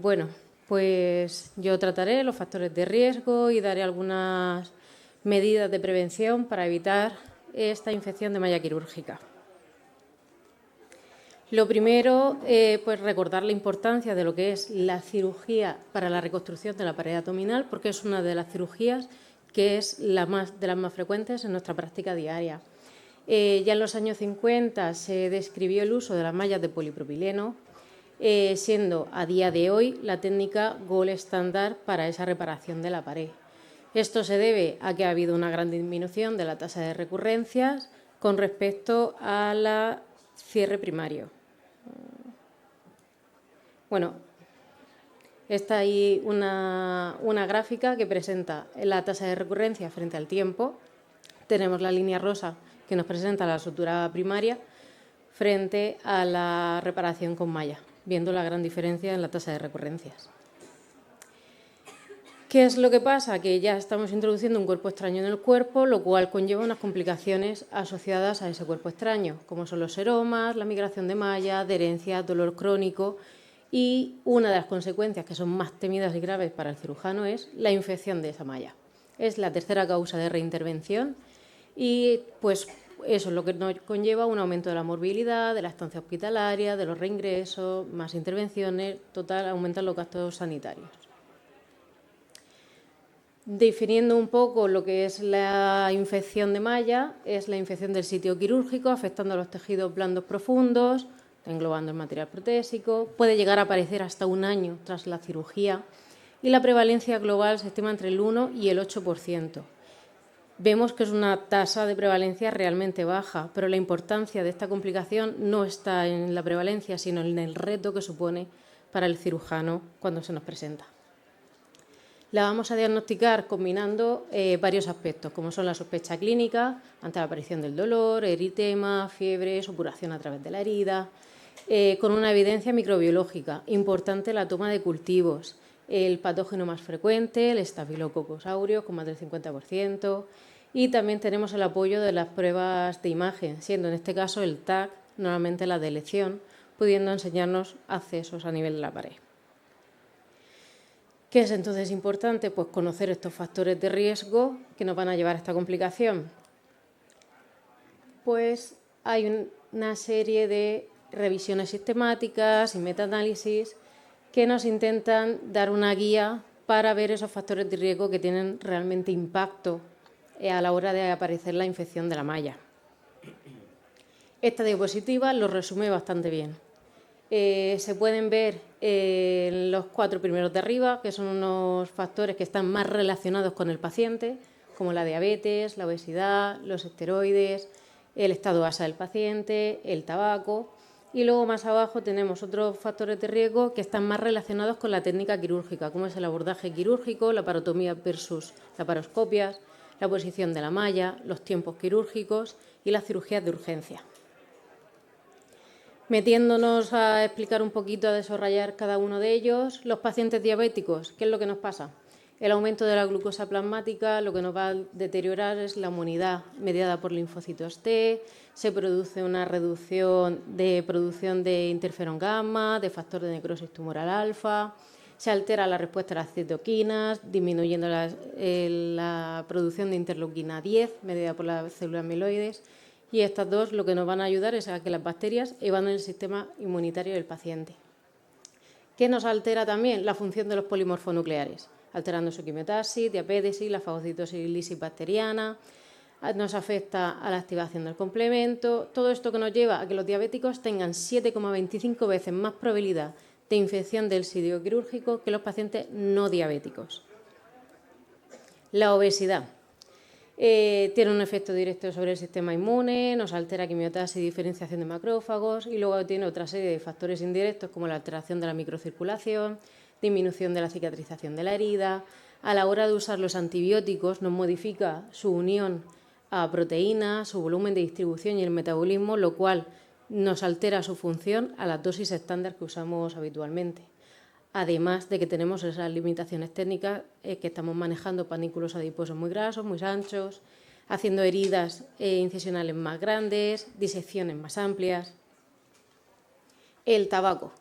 Bueno, pues yo trataré los factores de riesgo y daré algunas medidas de prevención para evitar esta infección de malla quirúrgica. Lo primero, pues recordar la importancia de lo que es la cirugía para la reconstrucción de la pared abdominal, porque es una de las cirugías que es de las más frecuentes en nuestra práctica diaria. Ya en los años 50 se describió el uso de las mallas de polipropileno, siendo a día de hoy la técnica gold estándar para esa reparación de la pared. Esto se debe a que ha habido una gran disminución de la tasa de recurrencias con respecto a la cierre primario. Bueno, está ahí una gráfica que presenta la tasa de recurrencia frente al tiempo. Tenemos la línea rosa que nos presenta la sutura primaria frente a la reparación con malla, viendo la gran diferencia en la tasa de recurrencias. ¿Qué es lo que pasa? Que ya estamos introduciendo un cuerpo extraño en el cuerpo, lo cual conlleva unas complicaciones asociadas a ese cuerpo extraño, como son los seromas, la migración de malla, adherencia, dolor crónico, y una de las consecuencias que son más temidas y graves para el cirujano es la infección de esa malla. Es la tercera causa de reintervención y pues eso es lo que nos conlleva un aumento de la morbilidad, de la estancia hospitalaria, de los reingresos, más intervenciones, total, aumentan los gastos sanitarios. Definiendo un poco lo que es la infección de malla, es la infección del sitio quirúrgico, afectando a los tejidos blandos profundos, englobando el material protésico. Puede llegar a aparecer hasta un año tras la cirugía y la prevalencia global se estima entre el 1 y el 8%. Vemos que es una tasa de prevalencia realmente baja, pero la importancia de esta complicación no está en la prevalencia, sino en el reto que supone para el cirujano cuando se nos presenta. La vamos a diagnosticar combinando varios aspectos, como son la sospecha clínica ante la aparición del dolor, eritema, fiebre, supuración a través de la herida, con una evidencia microbiológica. Importante la toma de cultivos, el patógeno más frecuente, el Staphylococcus aureus, con más del 50%, y también tenemos el apoyo de las pruebas de imagen, siendo en este caso el TAC, normalmente la de elección, pudiendo enseñarnos accesos a nivel de la pared. ¿Qué es entonces importante? Pues conocer estos factores de riesgo que nos van a llevar a esta complicación. Pues hay una serie de revisiones sistemáticas y metaanálisis que nos intentan dar una guía para ver esos factores de riesgo que tienen realmente impacto a la hora de aparecer la infección de la malla. Esta diapositiva lo resume bastante bien. Se pueden ver los 4 primeros de arriba, que son unos factores que están más relacionados con el paciente, como la diabetes, la obesidad, los esteroides, el estado basa del paciente, el tabaco. Y luego más abajo tenemos otros factores de riesgo que están más relacionados con la técnica quirúrgica, como es el abordaje quirúrgico, la parotomía versus laparoscopias, la posición de la malla, los tiempos quirúrgicos y las cirugías de urgencia. Metiéndonos a explicar un poquito, a desarrollar cada uno de ellos, los pacientes diabéticos, ¿qué es lo que nos pasa? El aumento de la glucosa plasmática lo que nos va a deteriorar es la inmunidad mediada por linfocitos T, se produce una reducción de producción de interferón gamma, de factor de necrosis tumoral alfa, se altera la respuesta a las citoquinas, disminuyendo la producción de interleuquina 10 mediada por las células amiloides. Y estas dos lo que nos van a ayudar es a que las bacterias evadan el sistema inmunitario del paciente. ¿Qué nos altera también? La función de los polimorfonucleares, alterando su quimiotaxis, diapétesis, la fagocitosis lisis bacteriana, nos afecta a la activación del complemento. Todo esto que nos lleva a que los diabéticos tengan 7,25 veces más probabilidad de infección del sitio quirúrgico que los pacientes no diabéticos. La obesidad. Tiene un efecto directo sobre el sistema inmune, nos altera quimiotaxis y diferenciación de macrófagos y luego tiene otra serie de factores indirectos como la alteración de la microcirculación, disminución de la cicatrización de la herida. A la hora de usar los antibióticos nos modifica su unión a proteínas, su volumen de distribución y el metabolismo, lo cual nos altera su función a las dosis estándar que usamos habitualmente. Además de que tenemos esas limitaciones técnicas que estamos manejando panículos adiposos muy grasos, muy anchos, haciendo heridas incisionales más grandes, disecciones más amplias. El tabaco.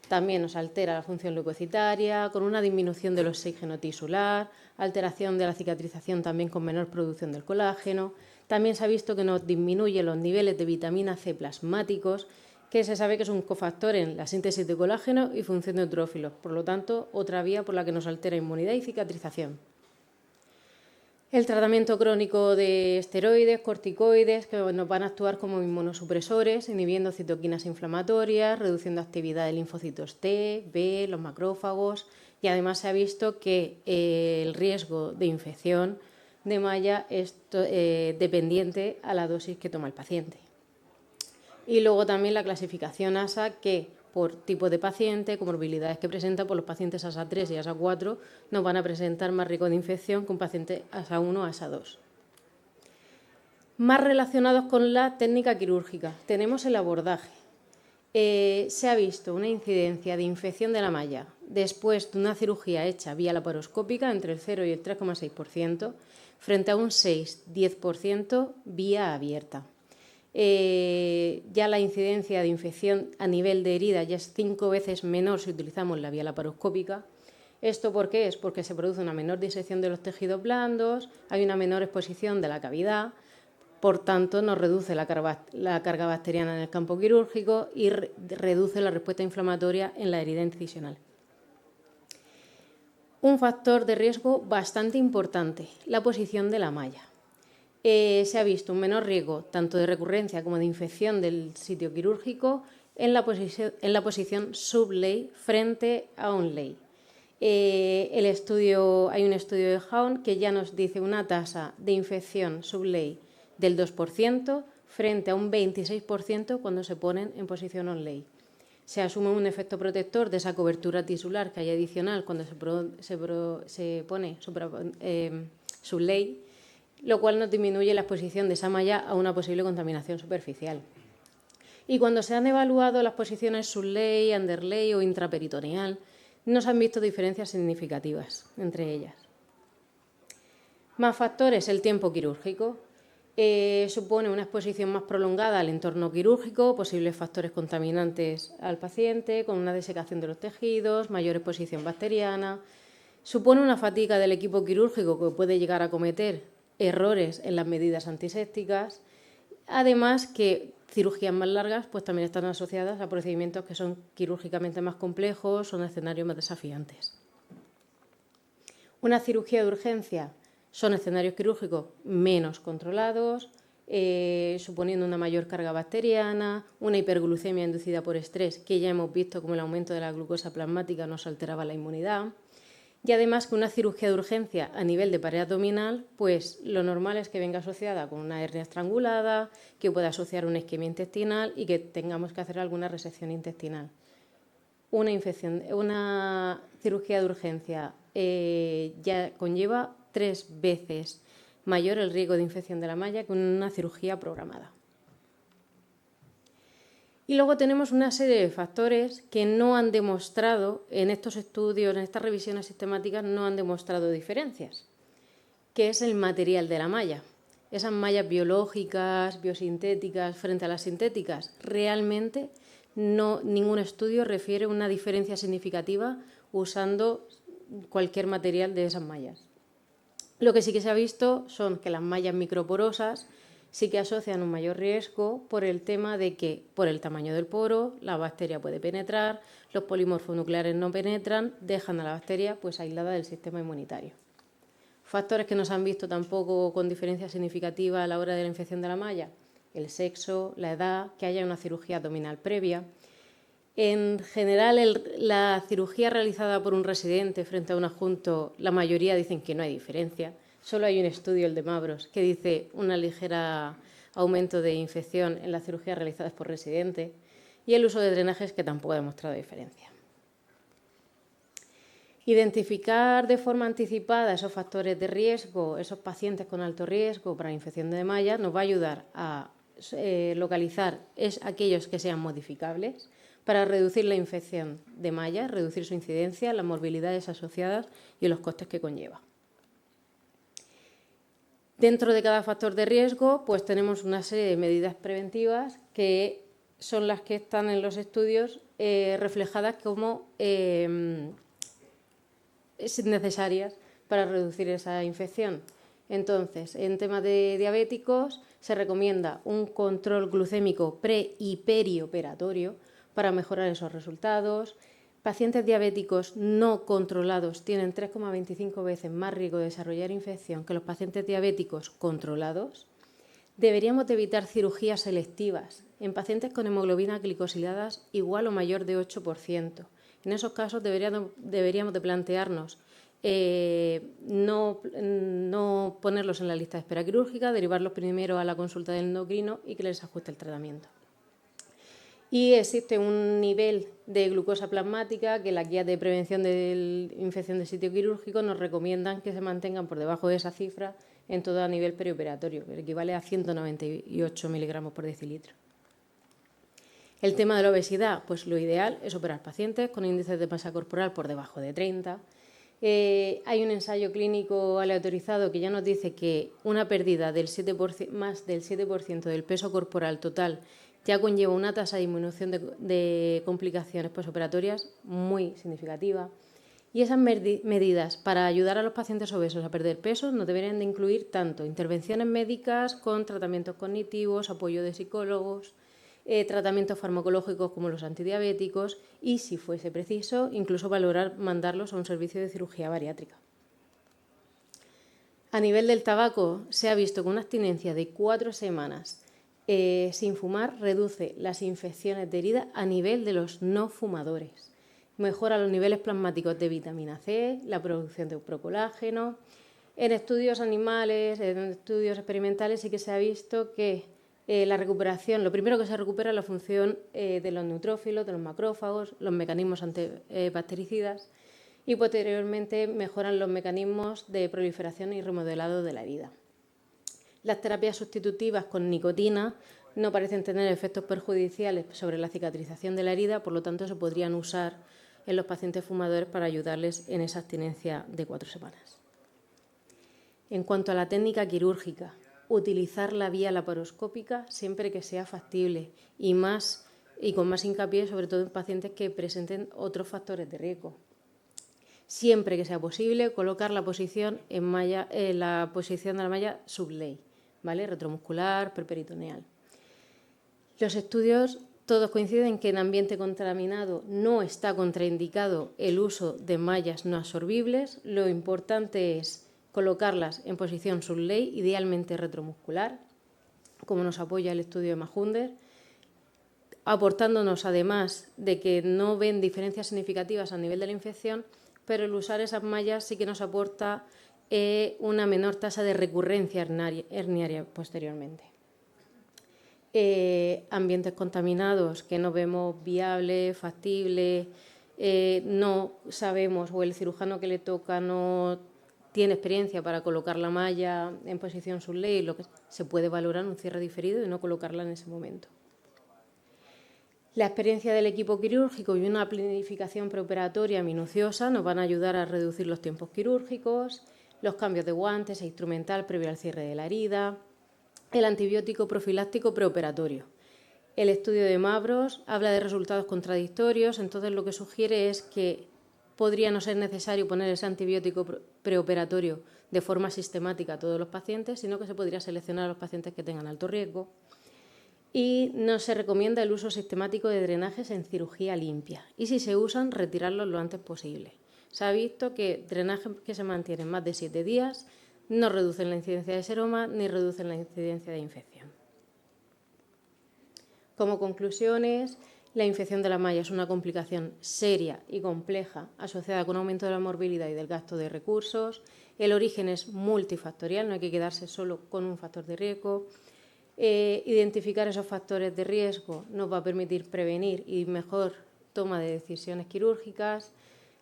También nos altera la función leucocitaria, con una disminución del oxígeno tisular, alteración de la cicatrización también con menor producción del colágeno. También se ha visto que nos disminuye los niveles de vitamina C plasmáticos, que se sabe que es un cofactor en la síntesis de colágeno y función de neutrófilos. Por lo tanto, otra vía por la que nos altera inmunidad y cicatrización. El tratamiento crónico de esteroides, corticoides, que nos van a actuar como inmunosupresores, inhibiendo citoquinas inflamatorias, reduciendo actividad de linfocitos T, B, los macrófagos, y además se ha visto que el riesgo de infección de malla es dependiente a la dosis que toma el paciente. Y luego también la clasificación ASA, que por tipo de paciente, comorbilidades que presenta, por los pacientes ASA 3 y ASA 4 nos van a presentar más riesgo de infección que un paciente ASA 1 o ASA 2. Más relacionados con la técnica quirúrgica, tenemos el abordaje. Se ha visto una incidencia de infección de la malla después de una cirugía hecha vía laparoscópica entre el 0 y el 3,6%, frente a un 6-10% vía abierta. Ya la incidencia de infección a nivel de herida ya es 5 veces menor si utilizamos la vía laparoscópica. ¿Esto por qué? Es porque se produce una menor disección de los tejidos blandos, hay una menor exposición de la cavidad, por tanto nos reduce la carga bacteriana en el campo quirúrgico y reduce la respuesta inflamatoria en la herida incisional. Un factor de riesgo bastante importante, la posición de la malla. Se ha visto un menor riesgo tanto de recurrencia como de infección del sitio quirúrgico en la posición subley frente a onley. Hay un estudio de Haun que ya nos dice una tasa de infección subley del 2% frente a un 26% cuando se ponen en posición onley. Se asume un efecto protector de esa cobertura tisular que hay adicional cuando se pone subley, lo cual nos disminuye la exposición de esa malla a una posible contaminación superficial. Y cuando se han evaluado las posiciones subley, underlay o intraperitoneal, no se han visto diferencias significativas entre ellas. Más factores, el tiempo quirúrgico. Supone una exposición más prolongada al entorno quirúrgico, posibles factores contaminantes al paciente, con una desecación de los tejidos, mayor exposición bacteriana. Supone una fatiga del equipo quirúrgico que puede llegar a cometer errores en las medidas antisépticas, además que cirugías más largas pues también están asociadas a procedimientos que son quirúrgicamente más complejos, son escenarios más desafiantes. Una cirugía de urgencia son escenarios quirúrgicos menos controlados, suponiendo una mayor carga bacteriana, una hiperglucemia inducida por estrés, que ya hemos visto como el aumento de la glucosa plasmática nos alteraba la inmunidad. Y además que una cirugía de urgencia a nivel de pared abdominal, pues lo normal es que venga asociada con una hernia estrangulada, que pueda asociar una isquemia intestinal y que tengamos que hacer alguna resección intestinal. Una cirugía de urgencia ya conlleva 3 veces mayor el riesgo de infección de la malla que una cirugía programada. Y luego tenemos una serie de factores que no han demostrado, en estos estudios, en estas revisiones sistemáticas, no han demostrado diferencias, que es el material de la malla. Esas mallas biológicas, biosintéticas, frente a las sintéticas, realmente ningún estudio refiere una diferencia significativa usando cualquier material de esas mallas. Lo que sí que se ha visto son que las mallas microporosas sí que asocian un mayor riesgo por el tema de que, por el tamaño del poro, la bacteria puede penetrar, los polimorfos nucleares no penetran, dejan a la bacteria pues aislada del sistema inmunitario. Factores que no se han visto tampoco con diferencia significativa a la hora de la infección de la malla, el sexo, la edad, que haya una cirugía abdominal previa. En general, la cirugía realizada por un residente frente a un adjunto, la mayoría dicen que no hay diferencia. Solo hay un estudio, el de Mavros, que dice un ligero aumento de infección en las cirugías realizadas por residente y el uso de drenajes que tampoco ha demostrado diferencia. Identificar de forma anticipada esos factores de riesgo, esos pacientes con alto riesgo para infección de malla, nos va a ayudar a localizar aquellos que sean modificables para reducir la infección de malla, reducir su incidencia, las morbilidades asociadas y los costes que conlleva. Dentro de cada factor de riesgo, pues tenemos una serie de medidas preventivas que son las que están en los estudios reflejadas como necesarias para reducir esa infección. Entonces, en temas de diabéticos se recomienda un control glucémico pre y perioperatorio para mejorar esos resultados. Pacientes diabéticos no controlados tienen 3,25 veces más riesgo de desarrollar infección que los pacientes diabéticos controlados. Deberíamos de evitar cirugías selectivas en pacientes con hemoglobina glicosiladas igual o mayor de 8%. En esos casos deberíamos de plantearnos no ponerlos en la lista de espera quirúrgica, derivarlos primero a la consulta del endocrino y que les ajuste el tratamiento. Y existe un nivel de glucosa plasmática que las guías de prevención de infección de sitio quirúrgico nos recomiendan que se mantengan por debajo de esa cifra en todo a nivel perioperatorio, que equivale a 198 miligramos por decilitro. El tema de la obesidad, pues lo ideal es operar pacientes con índices de masa corporal por debajo de 30. Hay un ensayo clínico aleatorizado que ya nos dice que una pérdida del 7%, más del 7% del peso corporal total ya conlleva una tasa de disminución de complicaciones posoperatorias muy significativa. Y esas medidas para ayudar a los pacientes obesos a perder peso no deberían de incluir tanto intervenciones médicas con tratamientos cognitivos, apoyo de psicólogos, tratamientos farmacológicos como los antidiabéticos y, si fuese preciso, incluso valorar mandarlos a un servicio de cirugía bariátrica. A nivel del tabaco, se ha visto que una abstinencia de 4 semanas sin fumar reduce las infecciones de herida a nivel de los no fumadores. Mejora los niveles plasmáticos de vitamina C, la producción de procolágeno. En estudios animales, en estudios experimentales, sí que se ha visto que la recuperación, lo primero que se recupera es la función de los neutrófilos, de los macrófagos, los mecanismos antibactericidas y posteriormente mejoran los mecanismos de proliferación y remodelado de la herida. Las terapias sustitutivas con nicotina no parecen tener efectos perjudiciales sobre la cicatrización de la herida, por lo tanto se podrían usar en los pacientes fumadores para ayudarles en esa abstinencia de 4 semanas. En cuanto a la técnica quirúrgica, utilizar la vía laparoscópica siempre que sea factible y con más hincapié sobre todo en pacientes que presenten otros factores de riesgo. Siempre que sea posible, colocar la posición en la posición de la malla subley, ¿vale? Retromuscular, perperitoneal. Los estudios todos coinciden que en ambiente contaminado no está contraindicado el uso de mallas no absorbibles. Lo importante es colocarlas en posición subley, idealmente retromuscular, como nos apoya el estudio de Majunder, aportándonos además de que no ven diferencias significativas a nivel de la infección, pero el usar esas mallas sí que nos aporta una menor tasa de recurrencia herniaria posteriormente. Ambientes contaminados que no vemos viable, factible, no sabemos o el cirujano que le toca no tiene experiencia para colocar la malla en posición subley, lo que se puede valorar un cierre diferido y no colocarla en ese momento. La experiencia del equipo quirúrgico y una planificación preoperatoria minuciosa nos van a ayudar a reducir los tiempos quirúrgicos, los cambios de guantes e instrumental previo al cierre de la herida, el antibiótico profiláctico preoperatorio. El estudio de Mavros habla de resultados contradictorios, entonces lo que sugiere es que podría no ser necesario poner ese antibiótico preoperatorio de forma sistemática a todos los pacientes, sino que se podría seleccionar a los pacientes que tengan alto riesgo. Y no se recomienda el uso sistemático de drenajes en cirugía limpia. Y si se usan, retirarlos lo antes posible. Se ha visto que drenajes que se mantienen más de 7 días no reducen la incidencia de seroma ni reducen la incidencia de infección. Como conclusiones, la infección de la malla es una complicación seria y compleja asociada con aumento de la morbilidad y del gasto de recursos. El origen es multifactorial, no hay que quedarse solo con un factor de riesgo. Identificar esos factores de riesgo nos va a permitir prevenir y mejor toma de decisiones quirúrgicas.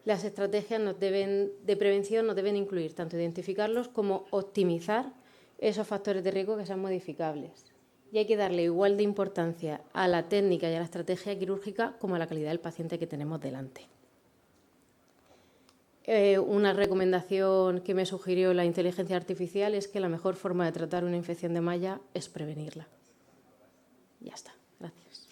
Las estrategias de prevención nos deben incluir tanto identificarlos como optimizar esos factores de riesgo que sean modificables. Y hay que darle igual de importancia a la técnica y a la estrategia quirúrgica como a la calidad del paciente que tenemos delante. Una recomendación que me sugirió la inteligencia artificial es que la mejor forma de tratar una infección de malla es prevenirla. Ya está. Gracias.